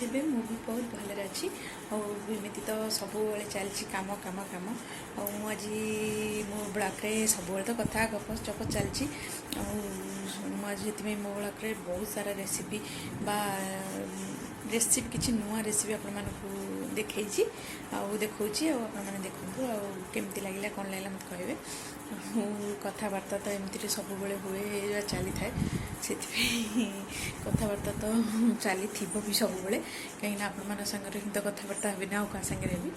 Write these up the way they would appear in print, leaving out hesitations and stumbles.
थे मु भी बहुत भलरे अच्छी आमती तो सब चलती कम कम कम आज मो ब्लॉक रे सब तो कथा गप चप चलती मुझे मो ब्लॉक रे बहुत सारा रेसिपी बा रेसिपी किसी नुआ रेसिपी आपण मानक देखी देखा आपने देखूँ आमती लगे कौन लगे मत कहे कथबार्ता तो एमती सब हुए चली थाए से कथबार्ता तो चली भी सब कहीं आपण सागर ही तो कथबार्ता हे ना क्या सागर भी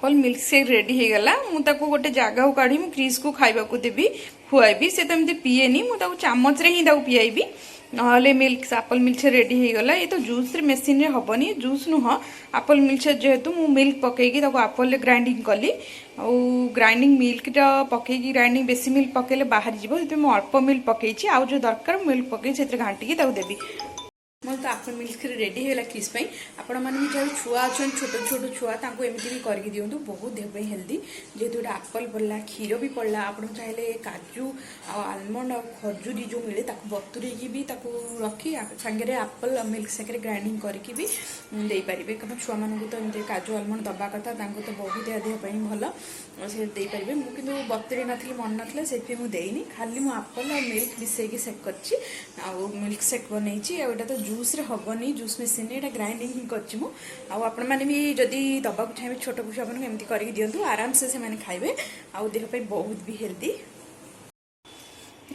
एप्पल मिल्क शेक रेडी हो गला मुझे गोटे जगह को काढ़ी फ्रिज को खाइबा को देवी खुआबी से तो एमती पीएनी मुझे चामच रे ही पीआईबी ना milk Apple milk shake ready हो गला ये तो जूस रे मेसीन रे हबनी जूस नुह एप्पल मिल्क शेक जेहेतु मु मिल्क पकईकी एप्पल ग्राइंडिंग कली और ग्राइंडिंग मिल्क पकईकी ग्राइंडिंग बेसी मिल्क पकेले बाहर जीव से अल्प मिल्क पकईची आउ जो दरकार मिल्क पकई से घाटिकी देवी मैं तो एप्पल मिल्क रेडी है किस आपण मैंने भी जो छुआ अच्छा छोट छोट छुआ एमती भी करके दिंतु बहुत देह हेल्दी जेहेतु गोटे एप्पल पड़ा क्षीर भी पड़ा आप चाहिए काजू आलमंड और खजूरी जो मिले बतुरेकी भी रखी सांगे एप्पल मिल्क सेक्रे ग्राइंडिंग करके भी दे पारे कारण छुआ मानक तो एमती काजू आलमंड दबा कथा तो बहुत देहपाई भल से देपारे मुझे बतुरे नी मन ना से देनी खाली मुझे एप्पल और मिल्क मिसेक सेक कर मिल्क सेक बनई तो जूस रे हबनी जूस मेसीन रे ग्राइंडिंग ही करछि मु आपण माने भी जदी दबा को चाहिए छोट पुषा अपन एमती करके दियंतु आराम से माने खाइबे आ देह पे बहुत भी हेल्दी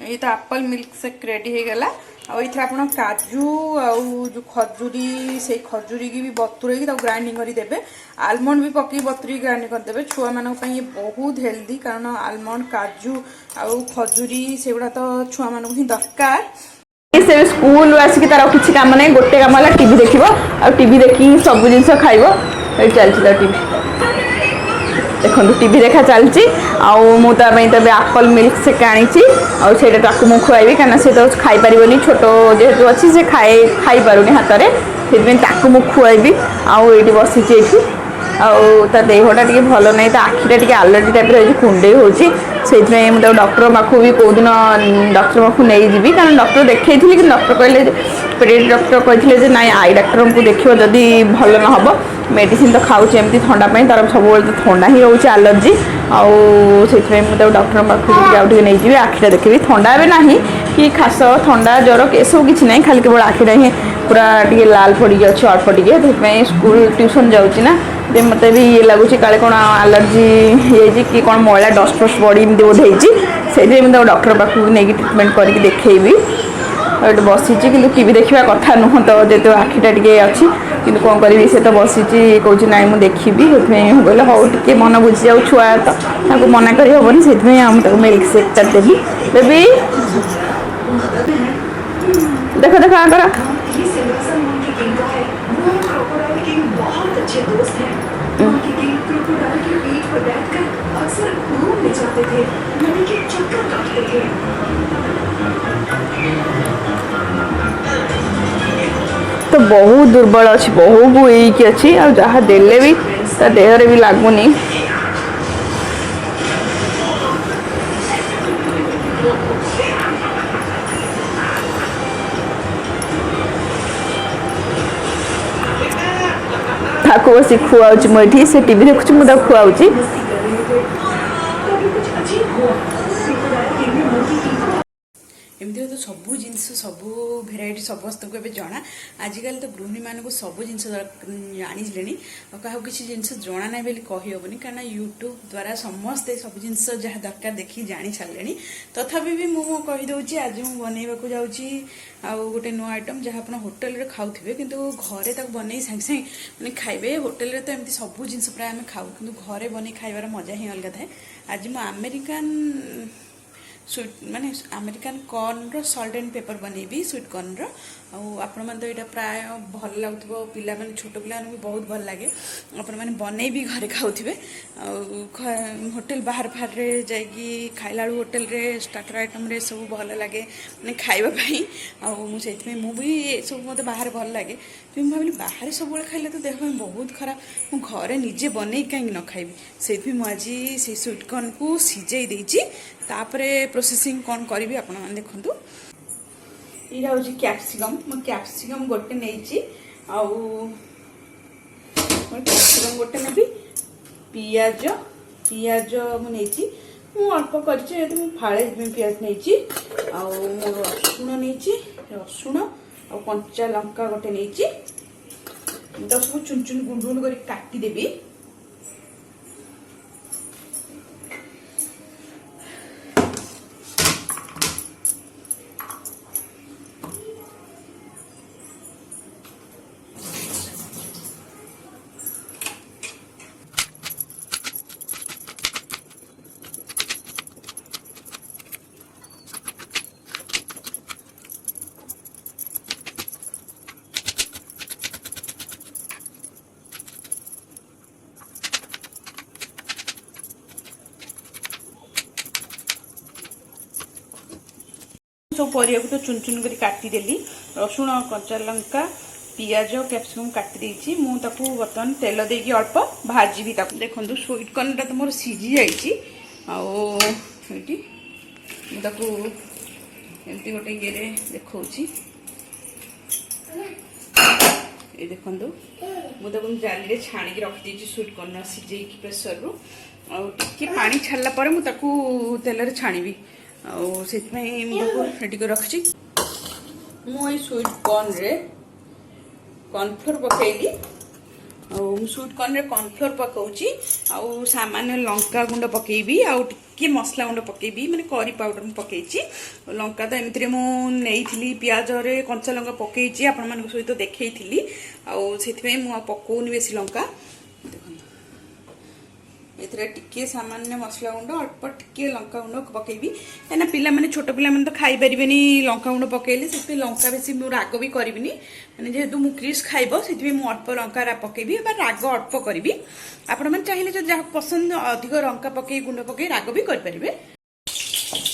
ये तो एप्पल मिल्क शेक रेडी हो गला आ इथरा आपण काजू आ जो खजूरी से खजूरी की भी बतुरे की ग्राइंडिंग करी देबे आलमंड भी पकी बतुरी ग्राइंडिंग कर देबे छुआ मानन पई ये बहुत हेल्दी कारण आलमंड काजू आ खजूरी सेगुडा तो छुआ मानन ही दरकार से स्कूल आसिक तार किसी कम ना गोटे कम है टीवी देख टीवी देखी सब जिन खाइब चलती टीवी देखो टीवी देखा चलती मुझे एप्पल मिल्क शेक आनी मुझे खुआबी कहीं से तो खाई पार छोट जेहेतु अच्छी से खाई पारुनी हाथ में से मुझे खुआबी आईटी बसी ता देहटा टी भल ना तो आखिटा टी आलर्जी टाइप रही कुंडे होती मुझे डॉक्टर पाख भी कौदिन डॉक्टर पाख नहीं जी कारण डॉक्टर देखी कि डॉक्टर कहले पेट डॉक्टर कहते ना आई डॉक्टर को देख जदि भल न हम मेडिसिन तो खाऊँ एमती ठंडा तार सब तो ठंडा ही रोचे आलर्जी से मुझे डॉक्टर पाख आगे नहीं जी आखिटा देखी ठंडा भी ना कि खास ठंडा ज्वर एसबू किसी ना खाली केवल आखिटा ही पूरा टे लाल पड़ी अच्छे अल्प टे स्कूल ट्यूशन जाऊँगी मत भी ये लगुच काले कौन आलर्जी कि कौन मैला डस्ट फस्ट बड़ी एमती बोध से डॉक्टर पाख नहीं ट्रिटमेंट करके देखी बसी कि टीवी देखा कथा नुह तो जेहतु आखिटा टे अच्छी कि कौन करी से तो बसी कौन ना मुझे देखी बोले हौ टे मन बुझी जाऊ छुआ तो मना कर हेनी से मिल्क शेकटा देवी बेबी देख देख आकर तो बहुत दुर्बल अच्छी बहुत वीक अच्छी आ जहाँ देले भी ता देहरे भी लगुनि ताको बस खुआऊँ मुझे से टीवी देखुची मुझे खुआऊँ एमती तो तो सबू जिनस सबू भेराइटी समस्त को ए जना आजिकल तो गृहिणी मानक सबू जिन जाने क्या किसी जिन जना ना बोली कहीहबनी कारण यूट्यूब द्वारा समस्ते सब जिन जहाँ दरकार देखी जानी सारे तथापि भी मुझे कहीदे आज मुझे बनवाक जाऊँगी गोटे नुआ आइटम जहाँ आप होटेल रे खाऊे कि घरे तक बनई सागे सागे मैंने खाइबे होटेल रे तो एमती सब जिन प्राय आम खाऊ कि घरे बन खाइबार मजा ही अलग थाए। आज मुझे अमेरिकन स्वीट माने अमेरिकन कॉर्न रो सॉल्ट एंड पेपर बनैबी स्वीट कॉर्न रो आपण मैंने तो यहाँ प्राय भल लगुव पिला मैंने छोट पिला भी बहुत भल लगे आपण मैंने बनैबी घरे खाऊे होटेल बाहर फार रे जाइकी खाइला होटेल रे स्टार्टर आइटम रे सब भल लगे मैंने खाइबापी मुझे मुझे सब मत बाहर भल लगे तो मुझे भाविली बाहर सब खाइले तो देह बहुत खराब मु घरे निजे बन कहीं न खाइबी से आज से स्वीट कॉर्न को सीझे देती तापरे प्रोसेसिंग कौन करी आपण मैंने देखु यहाँ हूँ कैप्सिकम मो कैप्सिकम गोटे नहीं कैप्सिकम गोटे नेबी पियाज पियाज मुझे अल्प कर फाड़े पियाज नहीं रसुण नहीं रसुण आ कंचा लंका गोटे नहीं तो सब चुन चुन गुंड गुंड कर काटिदेवी सब परिया को तो चुन चुन कर काटिदेली रसुण कंचा लंका पियाज कैप्सिकम काटिदेची मुझे बर्तमान तेल देकी अल्प भाजी देखो स्वीट कॉर्न टा तो मोर सीझी जाइए एमती गोटे ये देखा ये देखो मुझे जाली रे छाणी रखी स्वीट कॉर्न सीझे प्रेसर रू आगे पानी छाड़ला मुझे तेल छाणी से रेडी कर रखी मुझे स्वीट कॉर्न रे कॉर्नफ्लोर पकईली स्वीट कॉर्न रे कॉर्नफ्लोर पकाउची आउ सामान्य लंका गुंड पकेबी आउ टिके मसला गुंड पकेबी माने करी पाउडर पकेची लंका तो एमती मु नहीं पियाज रे कंचा लंका पकेची आपण मान सहित देखई आउ से मु पकौनी बेसी लंका ये टिके सामान्य मसला गुंड अल्प टिके लंका गुंड पकेबी कहीं पिला माने छोट पिला माने तो खाई परिबेनी लंका गुंड पकेले से लंका बेसी मु राग भी करिबिनी माने जेहेतु मु क्रिस खाइबो सेति मु अल्प लंका पकेबी बा राग अल्प करिबी आपण माने चाहिले जो जहा पसंद अधिक लंका पके गुंड पके राग भी कर परिबे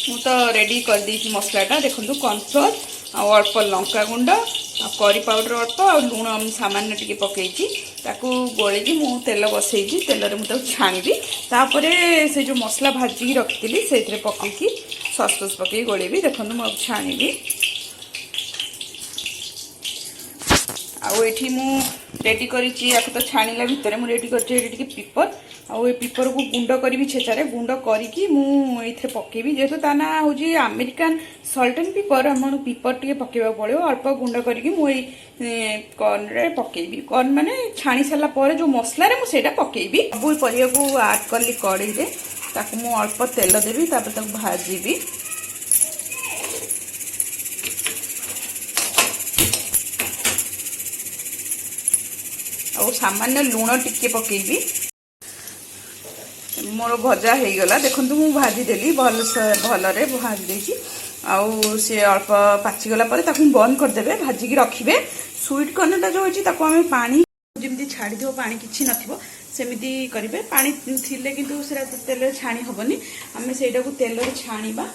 मु तो रेडी कर देछि मसलाटा देखंतु कॉर्नफ्लोर आ अल्प लंका गुंड आ करी पाउडर अल्प आ लूण सामान्य टिके पकेछि ताकू गोळेकी मु तेल बसैछि तेल रे मु ताकू छाणीबी तापरे से जो मसला भाजी रखिली सेथरे पकेकी सॉस सॉस पके गोळेबी देखंतु मु छाणीबी आउ मु रेडी करिछि याको तो छाणीला भितर मु रेडी करछि टिके पेपर आउ पेपर को गुंड करी छेचारे गुंड करी मु एथे पकेबी जेहेतु ता ना होजी अमेरिकन सॉल्ट एंड पेपर हम पेपर टिके पकेबा पड़ो अल्प गुंड करी मु कॉर्न रे पकेबी कॉर्न माने छाणी सारा पर जो मसला रे मु सेटा पकेबी सब परिया को ऐड करली कड़ी रे ताकू मु अल्प तेल देबी तापर ताकू भाजीबी और सामान्य लूण टिके पकेबी मोर भजा हो गला देखु मु भाजी देली भलरे भाजी देछि आउ से अल्प पाचिगला बंद करदे भाजिकी रखिए स्वीट कॉर्नटा जो होची ताको हमें पानी जमी छाड़ी दो पानी किसी नथिबो सेमिति करिवे पानी थिले किंतु सेरा तेल छाणी हबनी आमे सेटा को तेल रे छाणीबा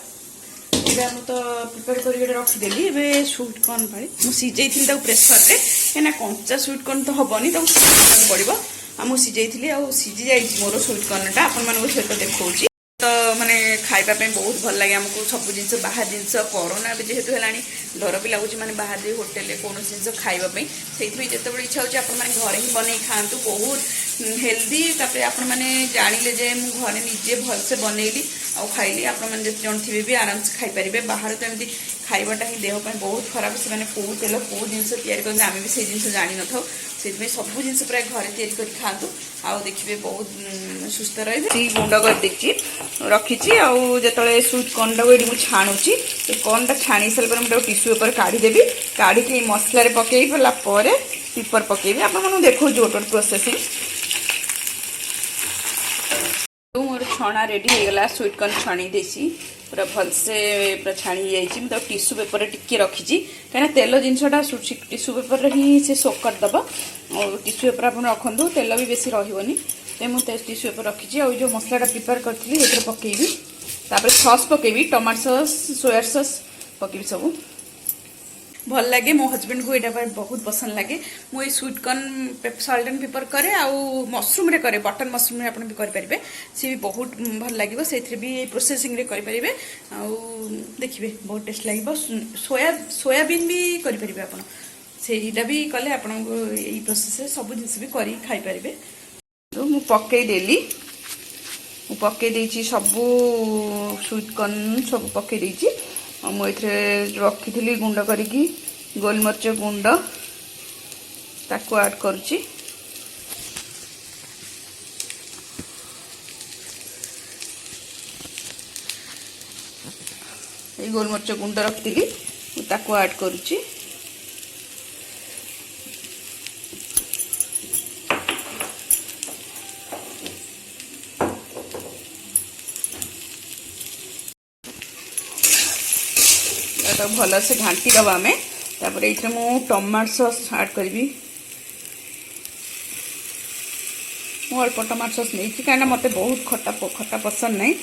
एबे हम तो प्रिपेयर करी रखिदेली एबे स्वीट कॉर्न पानी मु सिजेइथिल ताको प्रेशर रे केना कंचा स्वीट कॉर्न तो हबनी ताको सिजेइବାକୁ पड़िबो आ मु सिजेइथिली आ सिजी जाई मोर स्वीट कॉर्नटा आपन मानको सहित देखौची तो माने खाइबा पे बहुत भल लगे हमको सब जिन बाहर जिनस कोरोना भी जेहेतु है डर भी लगुच मैंने बाहर जाए होटेल कौन जिन खाइबा से जिते इच्छा हो घरे ही बन खातु बहुत हेल्दी तापर आपण मैंने जानिले जे मुझे घरे निजे भलसे बनैली आ खाइली आपण मैंने जिते जन थे भी आराम से खाईपारे बाहर तो एमती खाइबाटा ही देह बहुत खराब से मैंने कौ तेल कौ जिन या आम भी से जिन जानी न था से सब जिन प्राय घरे या खातु आउ देखिए बहुत सुस्थ रही गुंड कर रखी आते स्वीट कॉर्न टाक ये छाणुची कॉर्नटा छाणी सारा मुझे टिश्यू पेपर काढ़ीदेवी काढ़ी मसलार पकईला पेपर पकेबी आपको देखो गोटे प्रोसेसिंग मोर छणा रेडी हो गला स्वीट कॉर्न छाणी देसी पूरा भलसे पूरा छाणी जाइए मुझे टिश्यू पेपर टिके रखी कहीं तेल जिनसा टिश्यू पेपर ही से सोक करदब और टिश्यू पेपर आप रखु तेल भी बेसी रही तो मुझे टिश्यू पेपर रखी और जो मसलाटा प्रिपेयर करी ये पकेबी तापर सॉस पकेबी टमाटो सॉस सोया सॉस पकेबी सब भल लगे मो हजबैंड को यहाँ बहुत पसंद लगे मुझे sweet corn salt and paper करे आउ मशरूम रे करे बटन मशरूम रे भी करें सी भी बहुत भल लगे से भी प्रोसेसिंग रे करें आउ देखिए बहुत टेस्ट लगे सोयाबीन भी करें आप सेटा भी कले आप प्रोसेस सब जिन भी कर खाईपारे तो मुझे पकईदेली पकई सब स्वीट कॉर्न सब पकई मुझे रखी गुंड करी गोलमरीच गुंड ताको ऐड करुच्ची गोलमरीच गुंड रखी ताको ऐड करुच्ची भल से घाटी दबा आम तापर ये मु टमाटो सॉस ऐड करी मु अल्प टमाटो सॉस नहीं कहीं मत बहुत खट्टा खट्टा पसंद नहीं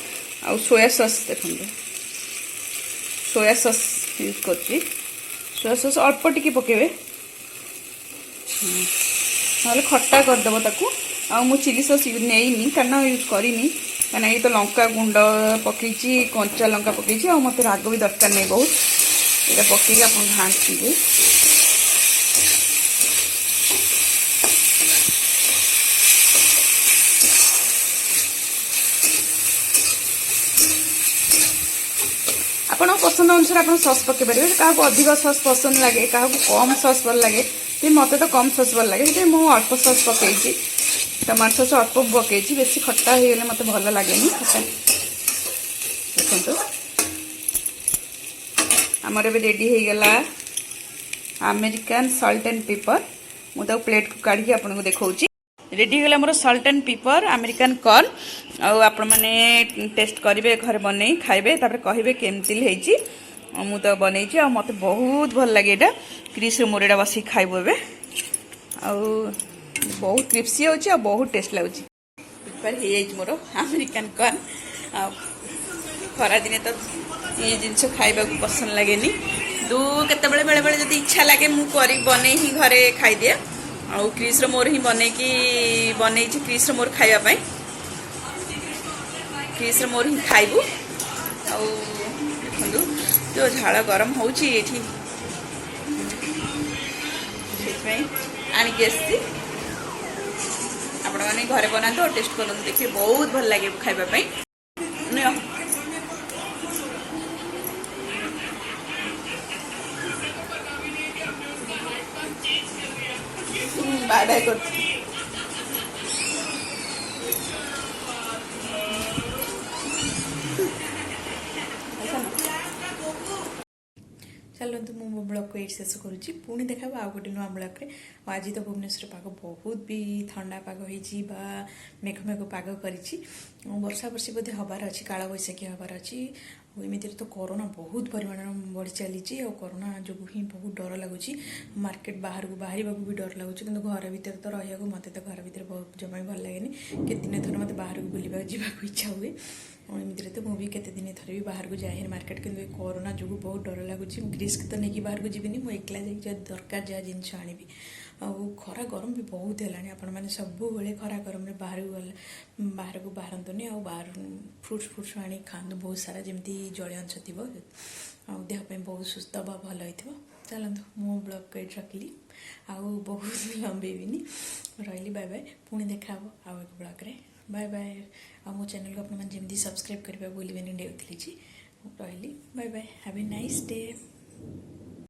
आ सोया सॉस देखो सोया सॉस यूज कर सोया सॉस अल्प टिके पकेबे ना खट्टा करदेव ताकू आ मु चिली सॉस नहीं कारण यूज करनी कहीं ये तो लंका गुंड पकई कंचा लंका पकई आ मत राग भी दरकार नहीं बहुत ये पकई आप घाटी आप पसंद अनुसार आप सॉस पकई पारे क्या अधिक सॉस पसंद लगे क्या कम सॉस भल लगे मत तो कम सॉस भल लगे मुझे अल्प सॉस पकई टमाटो सॉस अल्प पकई बेसी खट्टा हो गले मत भल लगे देखो आमर भी रेडी हो गला अमेरिकन सॉल्ट एंड पेपर मुझे प्लेट को काढ़ी आपको देखा रेडी हो गला more salt and pepper American corn आप मैंने टेस्ट करेंगे घर बन खाइबे तापर कहे केमती मुझे तो बनई मत बहुत भल लगे यहाँ क्रिस मोर यहाँ बस खाइबू ए बहुत क्रिप्सी हो बहुत टेस्ट लगुच प्रिपेयर हो जाए मोर अमेरिकन कॉर्न खरा दिने तो ये जिनस खाइबा पसंद लगे तो केत बेले बेले जब इच्छा लगे मुझे बन ही घरे खाईदिए आउ क्रिस मोर ही बन क्रिस मोर खाइबापी क्रिस मोर ही खाइबू देखु जो झाड़ गरम होची आणिकी आसी आपण मैंने घरे बनाते और टेस्ट करते देखिए बहुत भल लगे खाइबापी बाय कर चलते मो ब्लॉग को ये शेष करुँची पुणी देखा आउ गोटे नुआ ब्लॉग रे आज तो भुवनेश्वर पाग बहुत भी ठंडा पाग होती मेघ मेघ पाग करी वर्षा वर्षी बोधे हबार अच्छी काल बैशाखी हबार अच्छी एमती तो कोरोना बहुत परिमाण बढ़ी चली कोरोना जो ही बहुत डर लगुच मार्केट बाहर को बाहर भी डर लगुच कि घर भितर तो रहा मत तो घर भितर जमा भी भल लगे के दिन थर मत बाहर को बुलवा जावाक इच्छा हुए एमती तो मुझे केते दिन थर भी बाहर को जाए मार्केट कि कोरोना जो बहुत डर लगुच रिस्क तो नहीं बाहर को जीविनी मुझे एकला जा दरकार जहाँ जिन आनी ଆଉ ଖରା ଗରମ ବି ବହୁତ ହେଲାଣି। ଆପଣମାନେ ସବୁବେଳେ ଖରା ଗରମରେ ବାହାରକୁ ବାହାରନ୍ତୁନି, ଆଉ ବାହାର ଫ୍ରୁଟ୍ସ ଆଣି ଖାଆନ୍ତୁ ବହୁତ ସାରା, ଯେମିତି ଜଳୀୟ ଅଂଶ ଥିବ, ଆଉ ଦେହ ପାଇଁ ବହୁତ ସୁସ୍ଥ ବା ଭଲ ହେଇଥିବ। ଚାଲନ୍ତୁ, ମୁଁ ବ୍ଲଗ୍କୁ ଏଇଠି ରଖିଲି, ଆଉ ବହୁତ ଲମ୍ବେଇବିନି, ରହିଲି। ବାଏ ବାଏ, ପୁଣି ଦେଖା ହବ ଆଉ ଏକ ବ୍ଲଗ୍ରେ। Bye bye. ଆଉ ମୋ ଚ୍ୟାନେଲକୁ ଆପଣମାନେ ଯେମିତି ସବସ୍କ୍ରାଇବ୍ କରିବାକୁ ଭୁଲିବେନି, ଡେଉଥିଲି ରହିଲି। Bye bye, have a nice day.